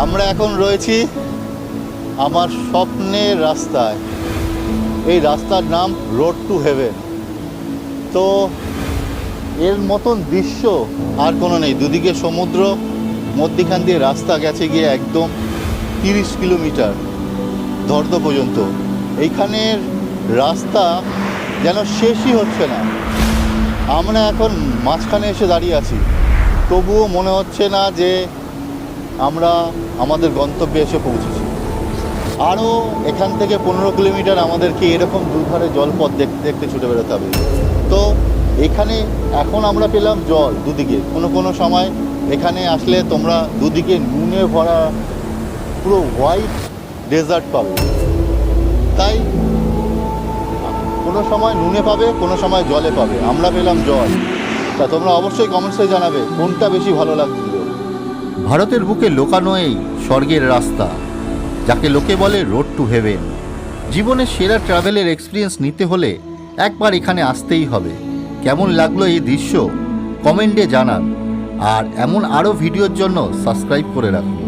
আমরা এখন রয়েছি আমার স্বপ্নের রাস্তায়। এই রাস্তার নাম রোড টু হেভেন। তো এর মতন দৃশ্য আর কোনো নেই। দুদিকে সমুদ্র, মধ্যিখান দিয়ে রাস্তা গেছে গিয়ে একদম 30 কিলোমিটার ধর্দ পর্যন্ত। এইখানের রাস্তা যেন শেষই হচ্ছে না। আমরা এখন মাঝখানে এসে দাঁড়িয়ে আছি, তবুও মনে হচ্ছে না যে আমরা আমাদের গন্তব্যে এসে পৌঁছেছি। আরও এখান থেকে 15 কিলোমিটার আমাদেরকে এরকম দুধারে জলপথ দেখতে দেখতে ছুটে বেরোতে হবে। তো এখানে এখন আমরা পেলাম জল দুদিকে। কোনো সময় এখানে আসলে তোমরা দুদিকে নুনে ভরা পুরো হোয়াইট ডেজার্ট পাবে। তাই কোনো সময় নুনে পাবে, কোনো সময় জলে পাবে। আমরা পেলাম জল। তা তোমরা অবশ্যই কমেন্টসে জানাবে কোনটা বেশি ভালো লাগছিল। ভারতের বুকে লোকানো এই স্বর্গের রাস্তা, যাকে লোকে বলে রোড টু হেভেন। জীবনের সেরা ট্রাভেলের এক্সপিরিয়েন্স নিতে হলে একবার এখানে আসতেই হবে। কেমন লাগলো এই দৃশ্য কমেন্টে জানান, আর এমন আরও ভিডিওর জন্য সাবস্ক্রাইব করে রাখুন।